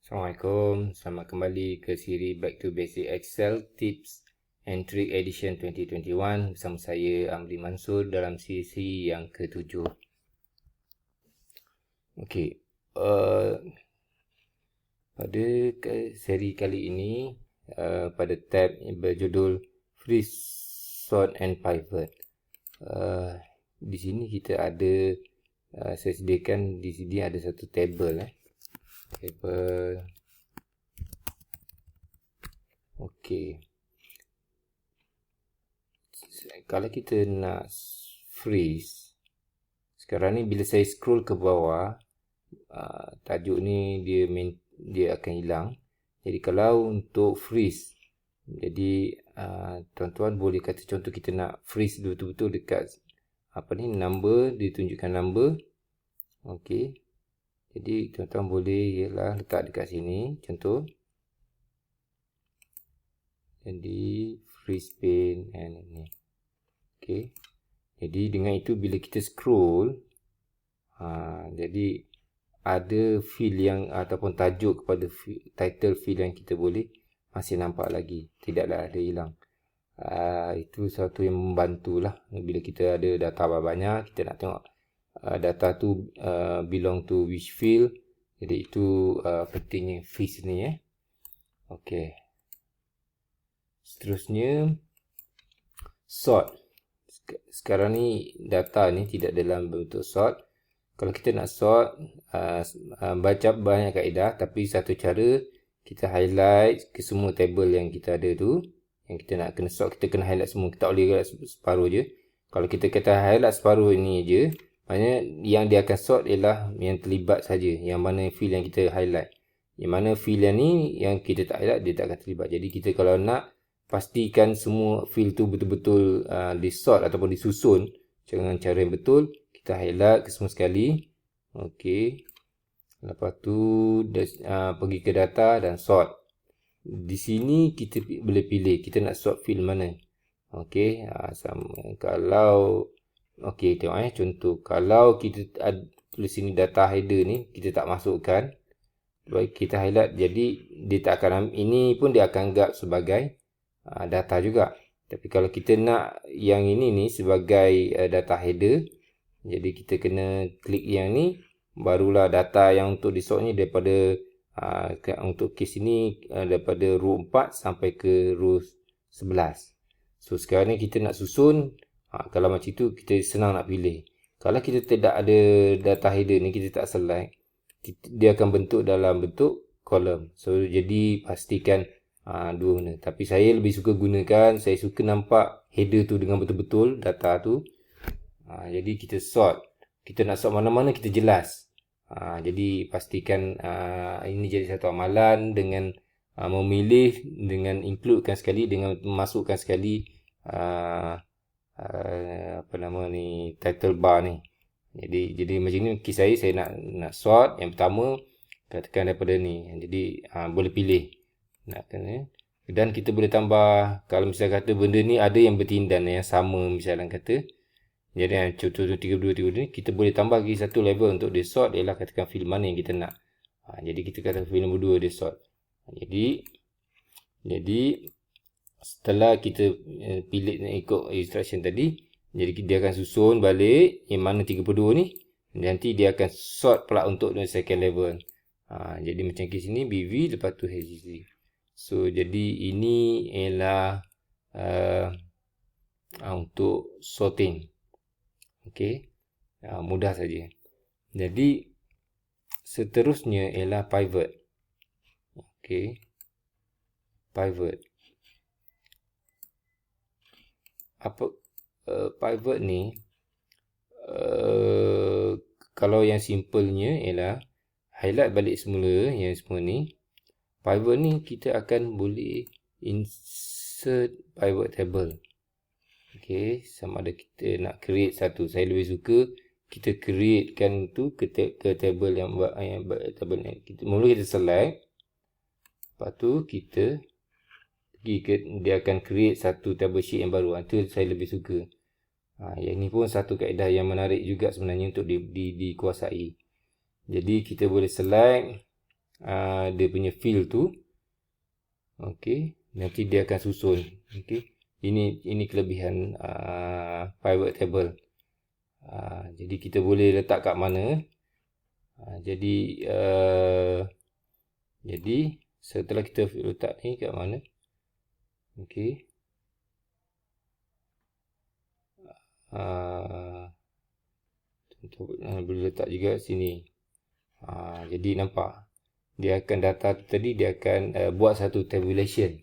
Assalamualaikum, selamat kembali ke siri Back to Basic Excel Tips and Trick Edition 2021 bersama saya Amri Mansur dalam siri yang ke-7. Okey, pada seri kali ini pada tab yang berjudul Freeze, Sort and Pivot. Di sini kita ada saya sediakan di sini ada satu table table. Okey. Kalau kita nak freeze, sekarang ni bila saya scroll ke bawah, tajuk ni dia akan hilang. Jadi kalau untuk freeze, jadi tuan-tuan boleh kata contoh kita nak freeze betul-betul dekat number, ditunjukkan number. Okey. Jadi tuan-tuan boleh ialah letak dekat sini contoh. Jadi freeze pane and ni. Okey. Jadi dengan itu bila kita scroll, jadi ada field yang ataupun tajuk kepada title field yang kita boleh masih nampak lagi, tidaklah ada hilang. Itu satu yang membantulah bila kita ada data banyak, kita nak tengok data tu belong to which field. Jadi itu pentingnya freeze ni Okey. Seterusnya sort. Sekarang ni data ni tidak dalam bentuk sort. Kalau kita nak sort, baca banyak kaedah, tapi satu cara kita highlight ke semua table yang kita ada tu, yang kita nak kena sort, kita kena highlight semua. Kita tak boleh highlight separuh je. Kalau kita kata highlight separuh ini je, maknanya yang dia akan sort ialah yang terlibat saja, yang mana field yang kita highlight. Yang mana field yang ni yang kita tak highlight, dia tak akan terlibat. Jadi kita kalau nak pastikan semua field tu betul-betul disort ataupun disusun dengan cara yang betul, kita highlight ke semua sekali. Okey. Lepas tu pergi ke data dan sort. Di sini kita boleh pilih kita nak sort field mana. Okey, kalau okey tengok contoh kalau kita ada tulis sini data header ni kita tak masukkan, baik kita highlight, jadi dia tak akan, ini pun dia akan anggap sebagai data juga. Tapi kalau kita nak yang ini ni sebagai data header, jadi kita kena klik yang ni, barulah data yang untuk disort ni daripada untuk kes ini daripada row 4 sampai ke row 11. So sekarang ni kita nak susun, kalau macam itu kita senang nak pilih. Kalau kita tidak ada data header ni, kita tak select, dia akan bentuk dalam bentuk kolom. So jadi pastikan dua guna. Tapi saya lebih suka gunakan, saya suka nampak header tu dengan betul-betul data tu. Jadi kita sort, kita nak sort mana-mana kita jelas. Jadi pastikan ini jadi satu amalan dengan memilih, dengan includekan sekali, dengan memasukkan sekali title bar ni. Jadi macam ni kes saya nak sort yang pertama katakan daripada ni. Jadi boleh pilih nak kena, dan kita boleh tambah kalau misalnya kata benda ni ada yang bertindan yang sama, misalnya kata, jadi contoh 32 ni kita boleh tambah lagi satu level untuk dia sort, ialah katakan field mana yang kita nak. Jadi kita kata field nombor 2 dia sort. Jadi setelah kita pilih ikut instruction tadi, jadi dia akan susun balik yang mana 32 ni, nanti dia akan sort pula untuk second level. Jadi macam kes sini BV lepas tu HCC. So jadi ini ialah untuk sorting. Okey. Mudah saja. Jadi seterusnya ialah pivot. Okey. Pivot. Apa pivot ni? Kalau yang simpelnya ialah highlight balik semula yang semua ni. Pivot ni kita akan boleh insert pivot table. Okey, sama ada kita nak create satu. Saya lebih suka kita createkan tu ke table yang table ni. Mula kita select. Lepas tu kita pergi ke, dia akan create satu table sheet yang baru. Itu saya lebih suka. Yang ni pun satu kaedah yang menarik juga sebenarnya untuk dikuasai. Jadi kita boleh select dia punya field tu. Okey, nanti dia akan susun. Okey, ini kelebihan pivot table. Jadi kita boleh letak kat mana. Jadi setelah kita letak ni kat mana. Okey. Boleh letak juga sini. Jadi nampak dia akan data tu tadi dia akan buat satu tabulation.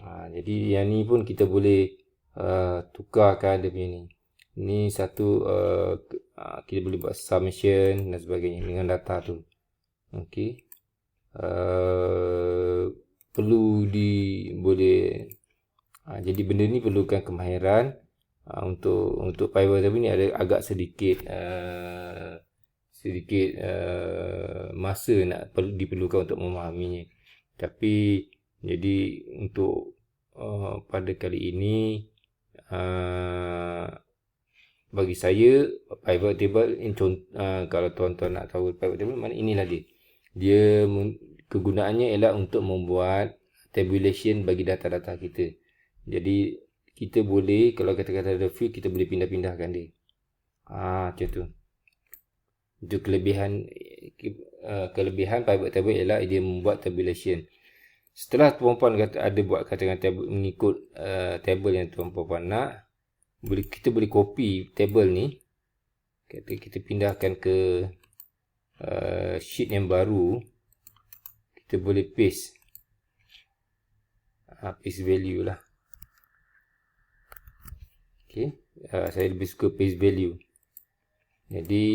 Jadi yang ni pun kita boleh tukarkan dia punya ni. Ni satu kita boleh buat summation dan sebagainya dengan data tu. Okey. Perlu boleh jadi benda ni perlukan kemahiran. Untuk pivot table ni ada agak sedikit masa diperlukan untuk memahaminya. Tapi jadi untuk pada kali ini bagi saya pivot table kalau tuan-tuan nak tahu pivot table mana, inilah dia kegunaannya ialah untuk membuat tabulation bagi data-data kita. Jadi kita boleh, kalau kata-kata ada field, kita boleh pindah-pindahkan dia. Macam tu. Itu kelebihan pivot table ialah dia membuat tabulation. Setelah tuan-puan ada buat katakan mengikut table yang tuan-puan nak, kita boleh copy table ni. Kita pindahkan ke sheet yang baru. Kita boleh paste value lah. Okay. Saya lebih suka paste value. Jadi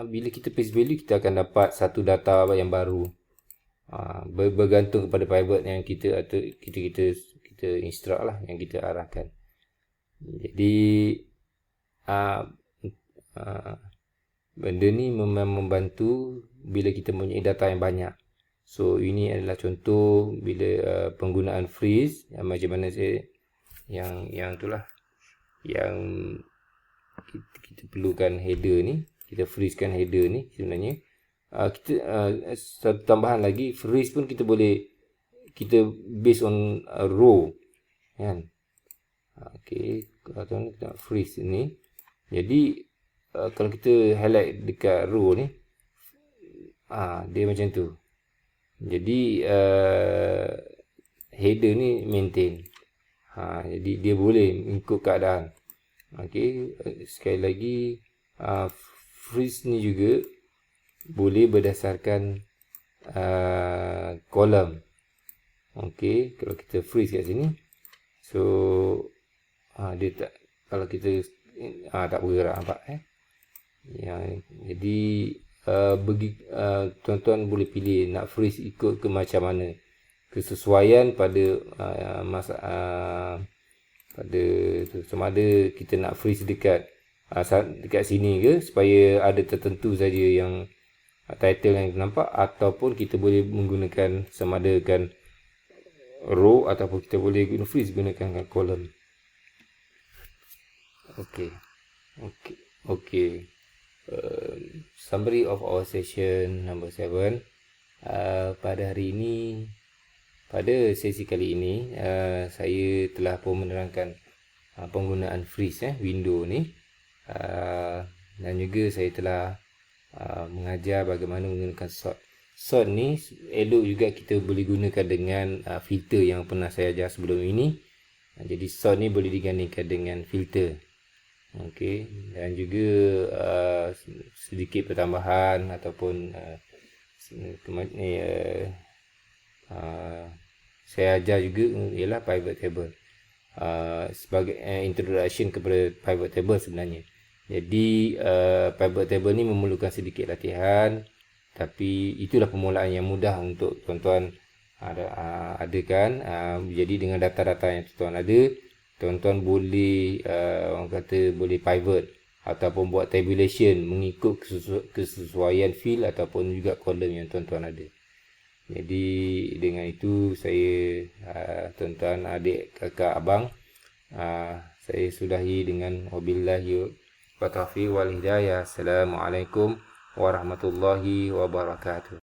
bila kita paste value, kita akan dapat satu data yang baru. Bergantung kepada pivot yang kita instruct lah, yang kita arahkan. Jadi benda ni memang membantu bila kita mempunyai data yang banyak. So ini adalah contoh bila penggunaan freeze, macam mana saya yang itulah yang kita perlukan header ni. Kita freezekan header ni sebenarnya. Satu tambahan lagi, freeze pun kita based on row kan. Okey, kalau tuan kita nak freeze ni, jadi kalau kita highlight dekat row ni, dia macam tu. Jadi header ni maintain. Jadi dia boleh ikut keadaan. Okey, sekali lagi freeze ni juga boleh berdasarkan kolom. Okey, kalau kita freeze kat sini, so dia tak, kalau kita tak bergerak, nampak jadi bagi tuan-tuan boleh pilih nak freeze ikut ke macam mana, kesesuaian pada pada sama ada kita nak freeze dekat sini ke, supaya ada tertentu saja yang title yang nampak, ataupun kita boleh menggunakan sama ada kan row, ataupun kita boleh guna freeze gunakan column. Okey. Summary of our session number 7. Pada hari ini, pada sesi kali ini, saya telah pun menerangkan penggunaan freeze window ni, dan juga saya telah mengajar bagaimana menggunakan sort. Sort ni elok juga kita boleh gunakan dengan filter yang pernah saya ajar sebelum ini. Jadi sort ni boleh digandingkan dengan filter. Okey, dan juga sedikit pertambahan ataupun saya ajar juga ialah pivot table sebagai introduction kepada pivot table sebenarnya. Jadi pivot table ni memerlukan sedikit latihan, tapi itulah permulaan yang mudah untuk tuan-tuan adakan. Jadi dengan data-data yang tuan-tuan ada, tuan-tuan boleh orang kata boleh pivot ataupun buat tabulation mengikut kesesuaian field ataupun juga kolom yang tuan-tuan ada. Jadi dengan itu saya tuan-tuan, adik, kakak, abang, saya sudahi dengan wabillahi wa taufiq wal hidayah. Assalamualaikum warahmatullahi wabarakatuh.